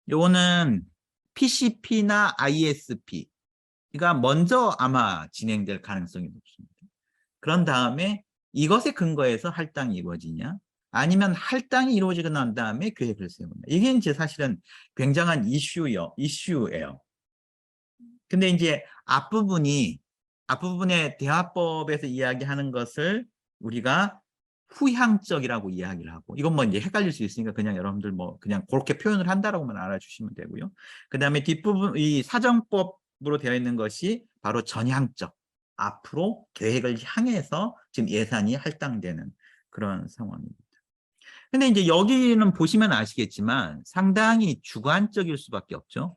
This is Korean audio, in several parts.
요거는 PCP나 ISP가 먼저 아마 진행될 가능성이 높습니다. 그런 다음에 이것에 근거해서 할당이 이루어지냐, 아니면 할당이 이루어지고 난 다음에 계획을 세우냐. 이게 이제 사실은 굉장한 이슈예요. 근데 이제 앞부분에 대화법에서 이야기하는 것을 우리가 후향적이라고 이야기를 하고, 이건 뭐 이제 헷갈릴 수 있으니까 그냥 여러분들 뭐 그냥 그렇게 표현을 한다라고만 알아주시면 되고요. 그 다음에 뒷부분, 이 사정법으로 되어 있는 것이 바로 전향적, 앞으로 계획을 향해서 지금 예산이 할당되는 그런 상황입니다. 근데 이제 여기는 보시면 아시겠지만 상당히 주관적일 수밖에 없죠.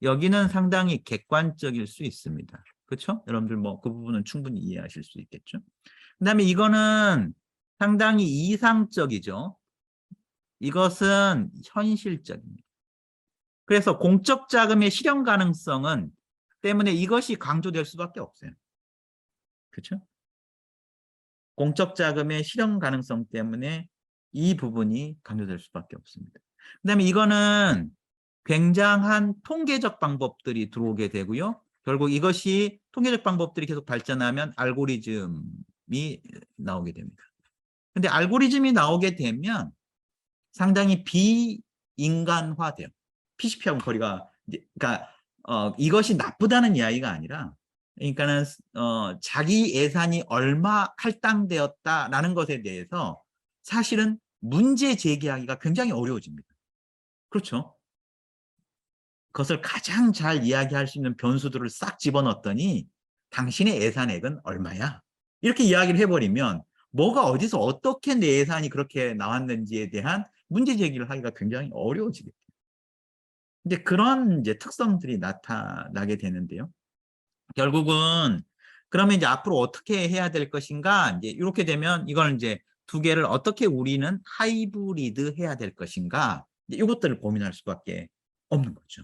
여기는 상당히 객관적일 수 있습니다. 그렇죠? 여러분들 뭐 그 부분은 충분히 이해하실 수 있겠죠. 그다음에 이거는 상당히 이상적이죠. 이것은 현실적입니다. 그래서 공적 자금의 실현 가능성은 때문에 이것이 강조될 수밖에 없어요. 그렇죠? 공적 자금의 실현 가능성 때문에 이 부분이 강조될 수밖에 없습니다. 그다음에 이거는 굉장한 통계적 방법들이 들어오게 되고요. 결국 이것이 통계적 방법들이 계속 발전하면 알고리즘이 나오게 됩니다. 근데 알고리즘이 나오게 되면 상당히 비인간화돼요. PCP하고 거리가, 그러니까 이것이 나쁘다는 이야기가 아니라, 그러니까는 자기 예산이 얼마 할당되었다라는 것에 대해서 사실은 문제 제기하기가 굉장히 어려워집니다. 그렇죠? 그것을 가장 잘 이야기할 수 있는 변수들을 싹 집어넣었더니 당신의 예산액은 얼마야? 이렇게 이야기를 해버리면 뭐가 어디서 어떻게 내 예산이 그렇게 나왔는지에 대한 문제 제기를 하기가 굉장히 어려워지겠죠. 이제 그런 이제 특성들이 나타나게 되는데요. 결국은 그러면 이제 앞으로 어떻게 해야 될 것인가? 이제 이렇게 되면 이걸 이제 두 개를 어떻게 우리는 하이브리드 해야 될 것인가? 이것들을 고민할 수밖에 없는 거죠.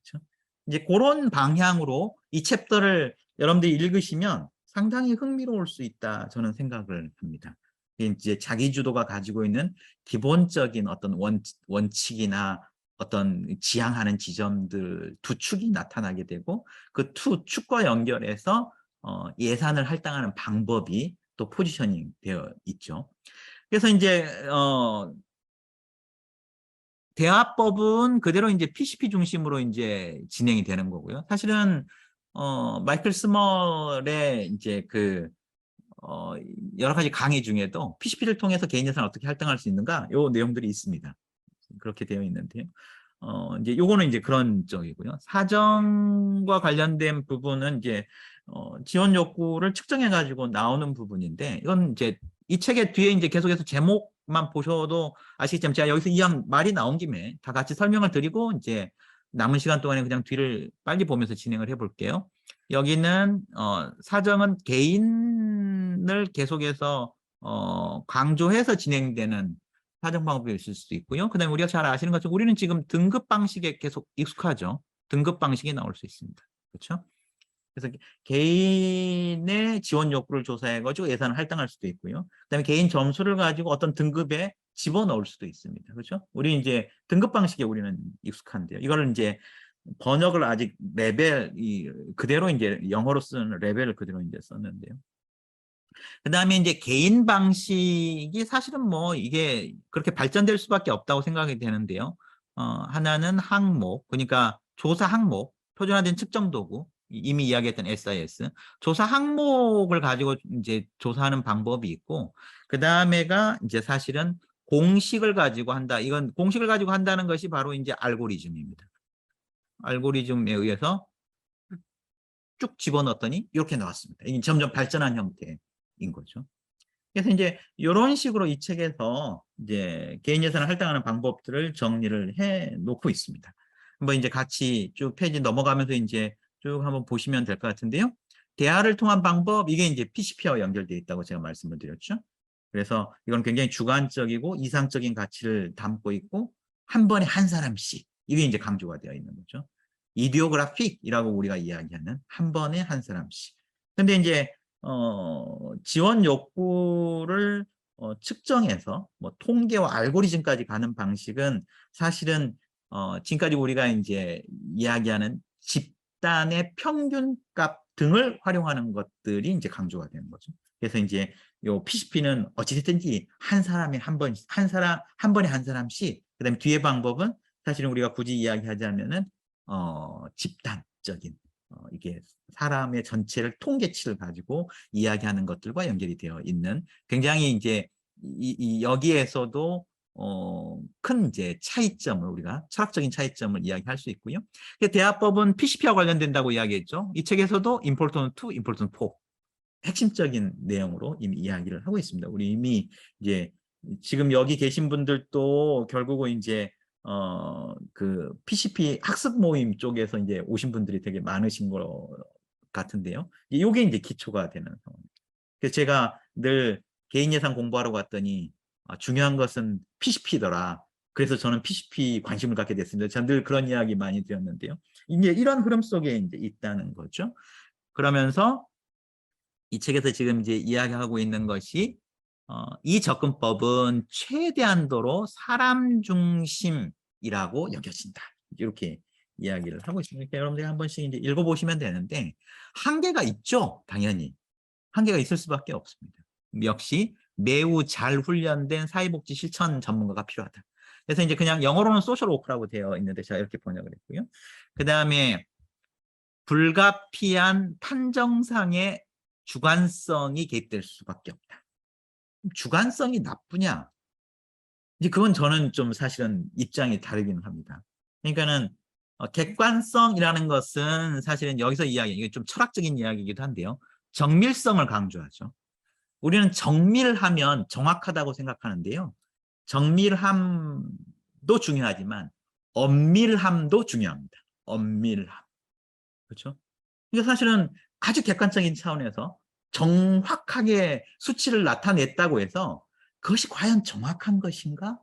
그렇죠? 이제 그런 방향으로 이 챕터를 여러분들이 읽으시면 상당히 흥미로울 수 있다, 저는 생각을 합니다. 이제 자기주도가 가지고 있는 기본적인 어떤 원칙이나 어떤 지향하는 지점들 두 축이 나타나게 되고, 그 두 축과 연결해서 예산을 할당하는 방법이 또 포지셔닝 되어 있죠. 그래서 이제 대화법은 그대로 이제 PCP 중심으로 이제 진행이 되는 거고요. 사실은 마이클 스멀의 이제 여러 가지 강의 중에도 PCP를 통해서 개인 예산을 어떻게 할당할 수 있는가, 요 내용들이 있습니다. 그렇게 되어 있는데요. 이제 요거는 이제 그런 쪽이고요. 사정과 관련된 부분은 이제 지원 욕구를 측정해 가지고 나오는 부분인데, 이건 이제 이 책의 뒤에 이제 계속해서 제목만 보셔도 아시겠지만, 제가 여기서 이왕 말이 나온 김에 다 같이 설명을 드리고 이제 남은 시간 동안에 그냥 뒤를 빨리 보면서 진행을 해 볼게요. 여기는 사정은 개인을 계속해서 강조해서 진행되는 사정 방법이 있을 수도 있고요. 그다음에 우리가 잘 아시는 것처럼 우리는 지금 등급 방식에 계속 익숙하죠. 등급 방식이 나올 수 있습니다. 그렇죠? 그래서 개인의 지원 욕구를 조사해가지고 예산을 할당할 수도 있고요. 그다음에 개인 점수를 가지고 어떤 등급에 집어넣을 수도 있습니다. 그렇죠? 우리 이제 등급 방식에 우리는 익숙한데요. 이거를 이제 번역을 아직 그대로 이제 영어로 쓰는 레벨을 그대로 이제 썼는데요. 그 다음에 이제 개인 방식이 사실은 뭐 이게 그렇게 발전될 수밖에 없다고 생각이 되는데요. 하나는 항목, 그러니까 조사 항목, 표준화된 측정 도구, 이미 이야기했던 SIS, 조사 항목을 가지고 이제 조사하는 방법이 있고, 그 다음에가 이제 사실은 공식을 가지고 한다. 이건 공식을 가지고 한다는 것이 바로 이제 알고리즘입니다. 알고리즘에 의해서 쭉 집어넣었더니 이렇게 나왔습니다. 이게 점점 발전한 형태인 거죠. 그래서 이제 이런 식으로 이 책에서 이제 개인 예산을 할당하는 방법들을 정리를 해 놓고 있습니다. 한번 이제 같이 쭉 페이지 넘어가면서 이제 쭉 한번 보시면 될 것 같은데요. 대화를 통한 방법, 이게 이제 PCP와 연결되어 있다고 제가 말씀을 드렸죠. 그래서 이건 굉장히 주관적이고 이상적인 가치를 담고 있고, 한 번에 한 사람씩, 이게 이제 강조가 되어 있는 거죠. 이디오그래픽이라고 우리가 이야기하는 한 번에 한 사람씩. 근데 이제 지원 욕구를 측정해서 뭐 통계와 알고리즘까지 가는 방식은 사실은 지금까지 우리가 이제 이야기하는 집단의 평균값 등을 활용하는 것들이 이제 강조가 되는 거죠. 그래서 이제 요 PCP는 어찌됐든지 한 사람에 한 번, 한 번에 한 사람씩, 그 다음에 뒤에 방법은 사실은 우리가 굳이 이야기하자면은, 집단적인, 이게 사람의 전체를 통계치를 가지고 이야기하는 것들과 연결이 되어 있는 굉장히 이제 여기에서도 큰 이제 차이점을 우리가 철학적인 차이점을 이야기할 수 있고요. 대화법은 PCP와 관련된다고 이야기했죠. 이 책에서도 important 2, important 4 핵심적인 내용으로 이미 이야기를 하고 있습니다. 우리 이미 이제 지금 여기 계신 분들도 결국은 이제 그 PCP 학습 모임 쪽에서 이제 오신 분들이 되게 많으신 것 같은데요. 이게 이제 기초가 되는 상황입니다. 그래서 제가 늘 개인 예산 공부하러 갔더니 중요한 것은 PCP더라. 그래서 저는 PCP 관심을 갖게 됐습니다. 저는 늘 그런 이야기 많이 드렸는데요. 이제 이런 흐름 속에 이제 있다는 거죠. 그러면서 이 책에서 지금 이제 이야기하고 있는 것이 이 접근법은 최대한도로 사람 중심이라고 여겨진다. 이렇게 이야기를 하고 있습니다. 그러니까 여러분들이 한 번씩 이제 읽어보시면 되는데 한계가 있죠, 당연히. 한계가 있을 수밖에 없습니다. 역시 매우 잘 훈련된 사회복지 실천 전문가가 필요하다. 그래서 이제 그냥 영어로는 소셜 워크라고 되어 있는데 제가 이렇게 번역을 했고요. 그 다음에 불가피한 판정상의 주관성이 개입될 수밖에 없다. 주관성이 나쁘냐? 이제 그건 저는 좀 사실은 입장이 다르기는 합니다. 그러니까는 객관성이라는 것은 사실은 여기서 이야기, 이게 좀 철학적인 이야기이기도 한데요. 정밀성을 강조하죠. 우리는 정밀하면 정확하다고 생각하는데요. 정밀함도 중요하지만 엄밀함도 중요합니다. 엄밀함. 그렇죠? 이게 사실은 아주 객관적인 차원에서 정확하게 수치를 나타냈다고 해서 그것이 과연 정확한 것인가?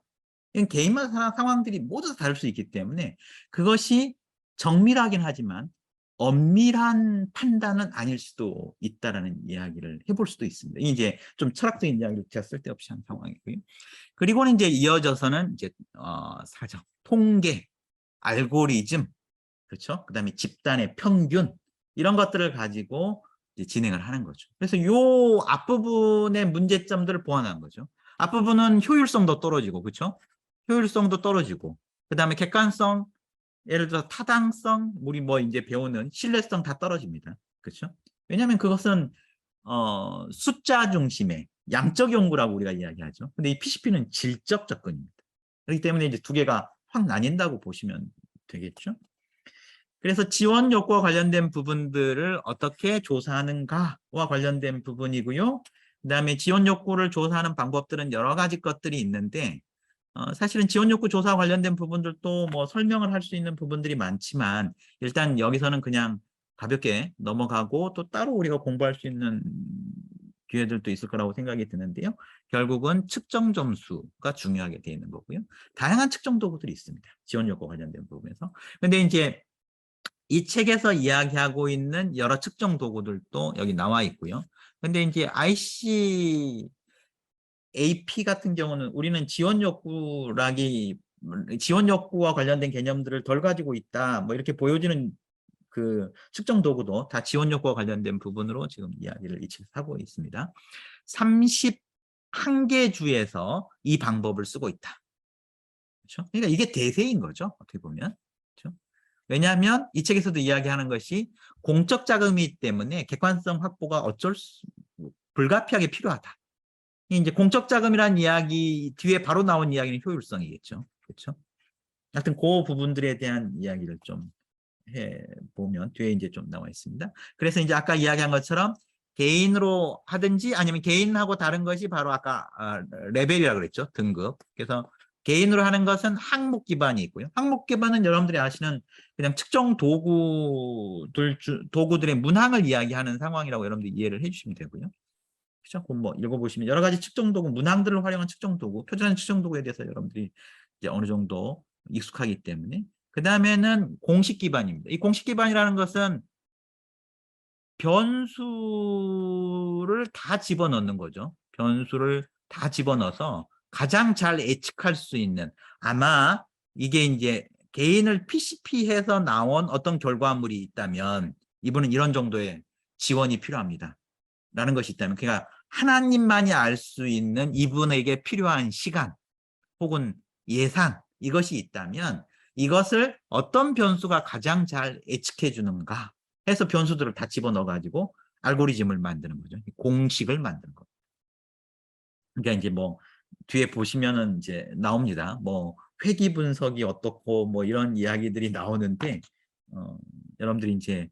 이건 개인마다 상황들이 모두 다 다를 수 있기 때문에 그것이 정밀하긴 하지만 엄밀한 판단은 아닐 수도 있다라는 이야기를 해볼 수도 있습니다. 이제 좀 철학적인 이야기를 제가 쓸데없이 한 상황이고요. 그리고는 이제 이어져서는 이제 사정, 통계, 알고리즘, 그렇죠? 그다음에 집단의 평균 이런 것들을 가지고 이제 진행을 하는 거죠. 그래서 요 앞부분의 문제점들을 보완한 거죠. 앞부분은 효율성도 떨어지고, 그렇죠? 효율성도 떨어지고, 그다음에 객관성, 예를 들어 타당성, 우리 뭐 이제 배우는 신뢰성 다 떨어집니다. 그렇죠? 왜냐하면 그것은 숫자 중심의 양적 연구라고 우리가 이야기하죠. 근데 이 PCP는 질적 접근입니다. 그렇기 때문에 이제 두 개가 확 나뉜다고 보시면 되겠죠. 그래서 지원 욕구와 관련된 부분들을 어떻게 조사하는가와 관련된 부분이고요. 그다음에 지원 욕구를 조사하는 방법들은 여러 가지 것들이 있는데 사실은 지원 욕구 조사와 관련된 부분들도 뭐 설명을 할 수 있는 부분들이 많지만 일단 여기서는 그냥 가볍게 넘어가고 또 따로 우리가 공부할 수 있는 기회들도 있을 거라고 생각이 드는데요. 결국은 측정 점수가 중요하게 되어 있는 거고요. 다양한 측정 도구들이 있습니다. 지원 욕구 관련된 부분에서. 근데 이제 이 책에서 이야기하고 있는 여러 측정 도구들도 여기 나와 있고요. 근데 이제 IC AP 같은 경우는 우리는 지원 욕구와 관련된 개념들을 덜 가지고 있다. 뭐 이렇게 보여지는 그 측정 도구도 다 지원 욕구와 관련된 부분으로 지금 이야기를 이 책에서 하고 있습니다. 31개 주에서 이 방법을 쓰고 있다. 그렇죠? 그러니까 이게 대세인 거죠. 어떻게 보면. 그렇죠? 왜냐하면 이 책에서도 이야기하는 것이 공적 자금이기 때문에 객관성 확보가 불가피하게 필요하다. 이제 공적 자금이라는 이야기 뒤에 바로 나온 이야기는 효율성이겠죠. 그렇죠? 하여튼 그 부분들에 대한 이야기를 좀 해보면 뒤에 이제 좀 나와 있습니다. 그래서 이제 아까 이야기한 것처럼 개인으로 하든지 아니면 개인하고 다른 것이 바로 아까 레벨이라고 그랬죠. 등급. 그래서 개인으로 하는 것은 항목 기반이 있고요. 항목 기반은 여러분들이 아시는 그냥 측정 도구들의 문항을 이야기하는 상황이라고 여러분들이 이해를 해주시면 되고요. 그렇죠? 뭐 읽어보시면 여러 가지 측정 도구, 문항들을 활용한 측정 도구, 표준화된 측정 도구에 대해서 여러분들이 이제 어느 정도 익숙하기 때문에 그 다음에는 공식 기반입니다. 이 공식 기반이라는 것은 변수를 다 집어넣는 거죠. 변수를 다 집어넣어서 가장 잘 예측할 수 있는 아마 이게 이제 개인을 PCP해서 나온 어떤 결과물이 있다면 이분은 이런 정도의 지원이 필요합니다. 라는 것이 있다면, 그러니까 하나님만이 알 수 있는 이분에게 필요한 시간 혹은 예산, 이것이 있다면 이것을 어떤 변수가 가장 잘 예측해 주는가 해서 변수들을 다 집어넣어 가지고 알고리즘을 만드는 거죠. 공식을 만드는 거. 그러니까 이제 뭐 뒤에 보시면은 이제 나옵니다. 뭐 회귀 분석이 어떻고 뭐 이런 이야기들이 나오는데, 어, 여러분들이 이제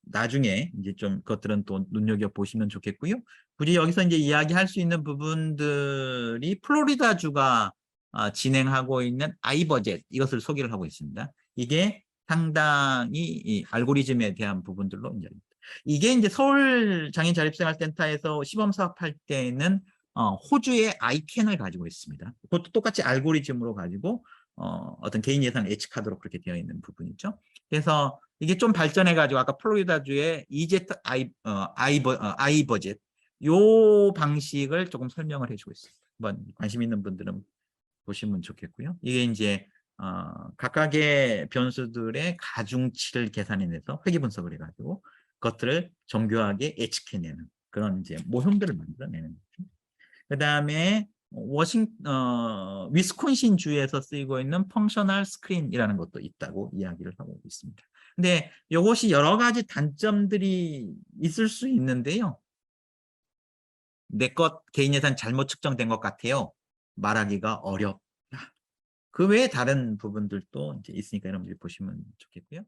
나중에 이제 좀 그것들은 또 눈여겨 보시면 좋겠고요. 굳이 여기서 이제 이야기할 수 있는 부분들이 플로리다주가 진행하고 있는 아이버젯, 이것을 소개를 하고 있습니다. 이게 상당히 이 알고리즘에 대한 부분들로 이게 이제 서울 장애인자립생활센터에서 시범 사업할 때는 호주의 아이캔을 가지고 있습니다. 그것도 똑같이 알고리즘으로 가지고 어떤 개인 예산을 예측하도록 그렇게 되어 있는 부분이죠. 그래서 이게 좀 발전해가지고 아까 플로리다주의 이제트 아이버젯 요 방식을 조금 설명을 해주고 있습니다. 한번 관심 있는 분들은 보시면 좋겠고요. 이게 이제 각각의 변수들의 가중치를 계산해내서 회귀 분석을 해가지고 그것들을 정교하게 예측해내는 그런 이제 모형들을 만들어내는 거죠. 그 다음에 위스콘신 주에서 쓰이고 있는 펑셔널 스크린이라는 것도 있다고 이야기를 하고 있습니다. 근데 이것이 여러 가지 단점들이 있을 수 있는데요. 내 것 개인 예산 잘못 측정된 것 같아요. 말하기가 어렵다. 그 외에 다른 부분들도 이제 있으니까 여러분들이 보시면 좋겠고요.